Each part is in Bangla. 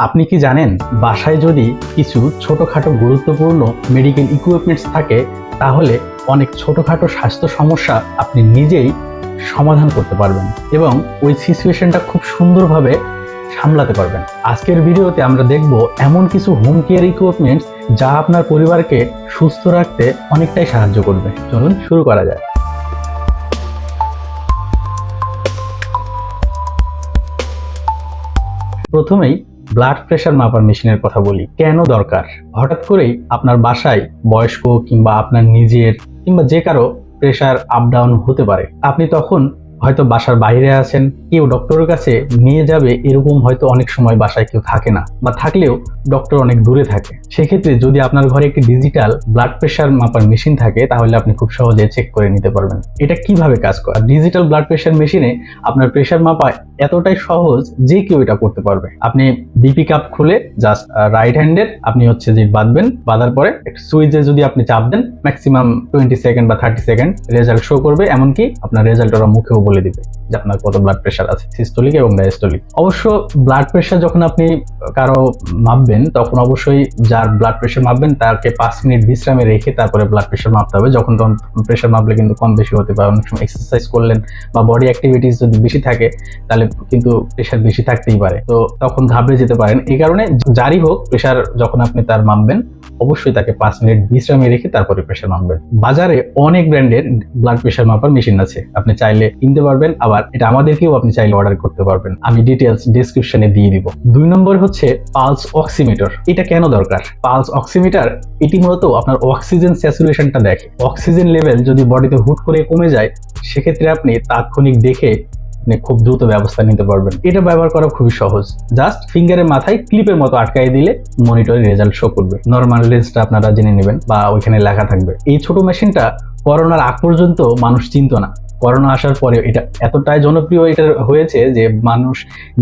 আপনি কি জানেন বাসায় যদি কিছু ছোটখাটো গুরুত্বপূর্ণ মেডিকেল ইকুইপমেন্টস থাকে তাহলে অনেক ছোটখাটো স্বাস্থ্য সমস্যা আপনি নিজেই সমাধান করতে পারবেন এবং ওই সিচুয়েশনটা খুব সুন্দরভাবে সামলাতে পারবেন। আজকের ভিডিওতে আমরা দেখব এমন কিছু হোম কেয়ার ইকুইপমেন্টস যা আপনার পরিবারকে সুস্থ রাখতে অনেকটাই সাহায্য করবে। চলুন শুরু করা যায়। প্রথমেই ব্লাড প্রেশার মাপার মেশিনের কথা বলি। কেন দরকার? হঠাৎ করেই আপনার বাসায় বয়স্ক কিংবা আপনার নিজের কিংবা যে কারো প্রেশার আপ ডাউন হতে পারে। আপনি তখন হয়তো বাসার বাইরে আছেন, কেউ ডক্টরের কাছে নিয়ে যাবে এরকম হয়তো অনেক সময় বাসায় কেউ থাকে না, বা থাকলেও ডক্টর অনেক দূরে থাকে। সেক্ষেত্রে যদি আপনার ঘরে একটি ডিজিটাল ব্লাড প্রেশার মাপার মেশিন থাকে তাহলে আপনি খুব সহজে চেক করে নিতে পারবেন এটা কিভাবে কাজ করে। ডিজিটাল ব্লাড প্রেশার মেশিনে আপনার প্রেশার মাপা এতটাই সহজ যে কেউ এটা করতে পারবে। আপনি বিপি কাপ খুলে জাস্ট রাইট হ্যান্ডের আপনি যে বাঁধবেন, বাঁধার পরে একটা সুইচে যদি আপনি চাপ দেন ম্যাক্সিমাম 20 সেকেন্ড বা 30 সেকেন্ড রেজাল্ট শো করবে। এমনকি আপনার রেজাল্ট ওরা মুখেও বলে দিবে যে আপনার কত ব্লাড প্রেশার আছে, সিস্টোলিক এবং ডায়াস্টোলিক। অবশ্য ব্লাড প্রেশার যখন আপনি কারো মাপবেন তখন অবশ্যই যার ব্লাড প্রেশার মাপবেন তাকে 5 মিনিট বিশ্রামে রেখে তারপরে ব্লাড প্রেশার মাপতে হবে। যখন তখন প্রেশার মাপলে কিন্তু কম বেশি হতে পারে। অনেক সময় এক্সারসাইজ করলেন বা বডি অ্যাক্টিভিটিস যদি বেশি থাকে তাহলে কিন্তু প্রেশার বেশি থাকতেই পারে, তো তখন ঘাবড়ে যেতে পারেন। এই কারণে যারই হোক প্রেশার যখন আপনি তার মাপবেন অবশ্যই তাকে 5 মিনিট বিশ্রামে রেখে তারপরে প্রেশার মাপবেন। বাজারে অনেক ব্র্যান্ডের ব্লাড প্রেশার মাপার মেশিন আছে, আপনি চাইলে কিনতে পারবেন, আবার এটা আমাদেরকেও আপনি চাইলে অর্ডার করতে পারবেন। আমি ডিটেলস ডেসক্রিপশনে দিয়ে দিব। 2 নম্বর হচ্ছে পালস অক্সিমিটার। এটা কেন দরকার? পালস অক্সিমিটার এটি মূলত আপনার অক্সিজেন স্যাচুরেশনটা দেখে। অক্সিজেন লেভেল যদি বডিতে হুট করে কমে যায় সেক্ষেত্রে আপনি তাৎক্ষণিক দেখে খুব দ্রুত ব্যবস্থা নিতে পারবেন। এটা ব্যবহার করা খুবই সহজ। জাস্ট ফিঙ্গারের মাথায় ক্লিপের মতো আটকাই দিলে মনিটরে রেজাল্ট শো করবে। নর্মাল রেঞ্জটা আপনারা জেনে নেবেন বা ওইখানে লেখা থাকবে। এই ছোট মেশিনটা করোনার আগ পর্যন্ত মানুষ চিনত না। করোনা আসার পরে এটা এতটাই জনপ্রিয় এটা হয়েছে যে মানুষ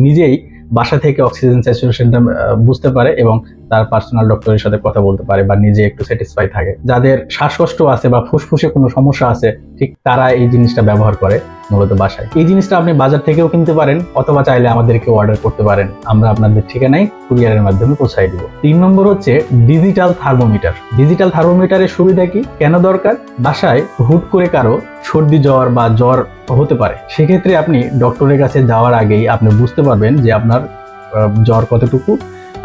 নিজেই বাসা থেকে অক্সিজেন স্যাচুরেশনটা বুঝতে পারে এবং তার পার্সোনাল ডক্টরের সাথে কথা বলতে পারে বা নিজে একটু স্যাটিসফাই থাকে। যাদের শ্বাসকষ্ট আছে বা ফুসফুসে কোনো সমস্যা আছে ঠিক তারা এই জিনিসটা ব্যবহার করে মূলত বাসায়। এই জিনিসটা আপনি বাজার থেকেও কিনতে পারেন অথবা চাইলে আমাদেরকে অর্ডার করতে পারেন, আমরা আপনাদের ঠিকানায় কুরিয়ারের মাধ্যমে পৌঁছায় দিব। 3 নম্বর হচ্ছে ডিজিটাল থার্মোমিটার। ডিজিটাল থার্মোমিটারের সুবিধা কি, কেন দরকার? বাসায় হুট করে কারো সর্দি জ্বর বা জ্বর হতে পারে, সেক্ষেত্রে আপনি ডক্টরের কাছে যাওয়ার আগেই আপনি বুঝতে পারবেন যে আপনার জ্বর কতটুকু,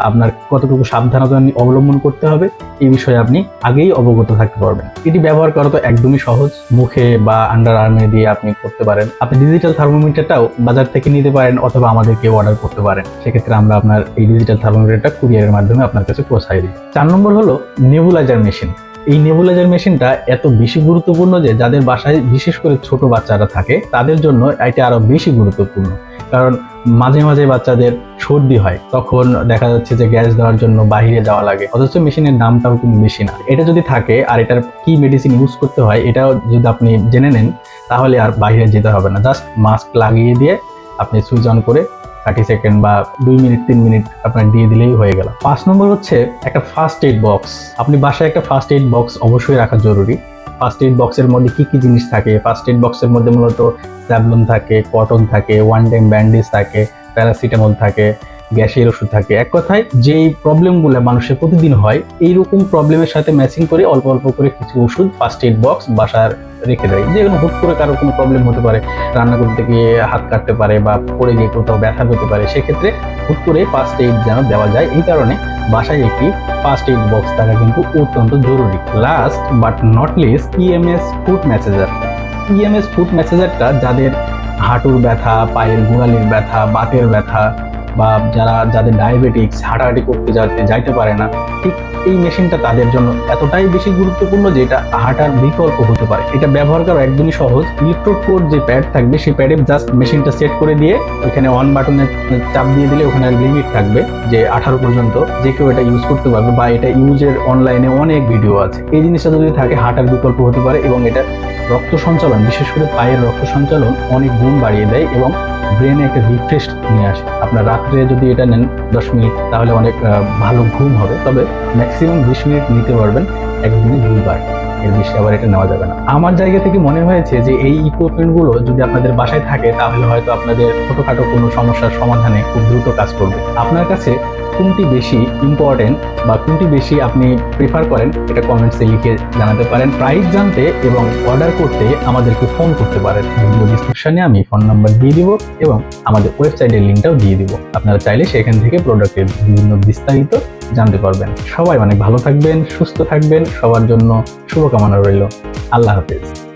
আপনার কতটুকু সাবধানতা অবলম্বন করতে হবে এই বিষয়ে আপনি আগেই অবগত থাকতে পারবেন। এটি ব্যবহার করা তো একদমই সহজ, মুখে বা আন্ডার আর্মে দিয়ে আপনি করতে পারেন। আপনি ডিজিটাল থার্মোমিটারটাও বাজার থেকে নিতে পারেন অথবা আমাদেরকে অর্ডার করতে পারেন, সেক্ষেত্রে আমরা আপনার এই ডিজিটাল থার্মোমিটারটা কুরিয়ারের মাধ্যমে আপনার কাছে পৌঁছায় দিই। 4 নম্বর হলো নেবুলাইজার মেশিন। এই নেবুলাইজার মেশিনটা এত বেশি গুরুত্বপূর্ণ যে যাদের বাসায় বিশেষ করে ছোট বাচ্চারা থাকে তাদের জন্য এটা আরো বেশি গুরুত্বপূর্ণ। কারণ মাঝে মাঝে বাচ্চাদের সর্দি হয়, তখন দেখা যাচ্ছে যে গ্যাস দেওয়ার জন্য বাইরে যাওয়া লাগে, অথচ মেশিনের দামটাও কিন্তু বেশি না। এটা যদি থাকে আর এটার কি মেডিসিন ইউজ করতে হয় এটাও যদি আপনি জেনে নেন তাহলে আর বাইরে যেতে হবে না। জাস্ট মাস্ক লাগিয়ে দিয়ে আপনি সুইচ অন করে 30 সেকেন্ড বা 2 মিনিট 3 মিনিট আপনার দিয়ে দিলেই হয়ে গেল। 5 নম্বর হচ্ছে একটা ফার্স্ট এইড বক্স। আপনি বাসায় একটা ফার্স্ট এইড বক্স অবশ্যই রাখা জরুরি। ফার্স্ট এইড বক্সের মধ্যে কি কি জিনিস থাকে? ফার্স্ট এইড বক্সের মধ্যে মূলত স্যাভলন থাকে, কটন থাকে, ওয়ান টাইম ব্যান্ডেজ থাকে, প্যারাসিটামল থাকে, গ্যাসের ওষুধ থাকে। এক কথায় যেই প্রবলেমগুলো মানুষের প্রতিদিন হয় এইরকম প্রবলেমের সাথে ম্যাচিং করে অল্প অল্প করে কিছু ওষুধ ফার্স্ট এইড বক্স বাসার রেখে দেয়। যেগুলো হুট করে কারো কোনো প্রবলেম হতে পারে, রান্না করতে গিয়ে হাত কাটতে পারে বা পড়ে গিয়ে কোথাও ব্যথা পেতে পারে, সেক্ষেত্রে হুট করে ফার্স্ট এইড যেন দেওয়া যায় এই কারণে বাসায় একটি ফার্স্ট এইড বক্স থাকা কিন্তু অত্যন্ত জরুরি। Last but not least EMS foot massager. EMS foot মেসেজারটা যাদের হাঁটুর ব্যথা, পায়ের গোড়ালির ব্যথা, বাতের ব্যথা বা যাদের ডায়াবেটিক্স, হাঁটাহাঁটি করতে যাইতে পারে না, ঠিক এই মেশিনটা তাদের জন্য এতটাই বেশি গুরুত্বপূর্ণ যে এটা হাঁটার বিকল্প হতে পারে। এটা ব্যবহার করা একদমই সহজ। ইলেকট্রোড কোড যে প্যাড থাকবে সেই প্যাডে জাস্ট মেশিনটা সেট করে দিয়ে ওইখানে অন বাটনে চাপ দিয়ে দিলে ওখানে লিমিট থাকবে যে 18 পর্যন্ত যে কেউ এটা ইউজ করতে পারবে, বা এটা ইউজের অনলাইনে অনেক ভিডিও আছে। এই জিনিসটা যদি থাকে হাঁটার বিকল্প হতে পারে এবং এটা রক্ত সঞ্চালন, বিশেষ করে পায়ের রক্ত সঞ্চালন অনেক গুণ বাড়িয়ে দেয় এবং ব্রেনে একটা রিফ্রেশ নিয়ে আসে। আপনার রাত্রে যদি এটা নেন 10 মিনিট তাহলে অনেক ভালো ঘুম হবে, তবে ম্যাক্সিমাম 20 মিনিট নিতে পারবেন একদিনে 2 বার। এর বেশি আবার এটা নেওয়া যাবে না। আমার জায়গা থেকে মনে হয়েছে যে এই ইকুইপমেন্টগুলো যদি আপনাদের বাসায় থাকে তাহলে হয়তো আপনাদের ছোটখাটো কোনো সমস্যার সমাধানে খুব দ্রুত কাজ করবে। আপনার কাছে কোনটি বেশি ইম্পর্টেন্ট বা কোনটি বেশি আপনি প্রেফার করেন এটা কমেন্টসে লিখে জানাতে পারেন। প্রাইস জানতে এবং অর্ডার করতে আমাদেরকে ফোন করতে পারেন। ভিডিও ডিসক্রিপশনে আমি ফোন নাম্বার দিয়ে দিব এবং আমাদের ওয়েবসাইটের লিঙ্কটাও দিয়ে দিব। আপনারা চাইলে সেখান থেকে প্রোডাক্টের বিভিন্ন বিস্তারিত জানতে পারবেন। সবাই অনেক ভালো থাকবেন, সুস্থ থাকবেন, সবার জন্য শুভকামনা রইল। আল্লাহ হাফেজ।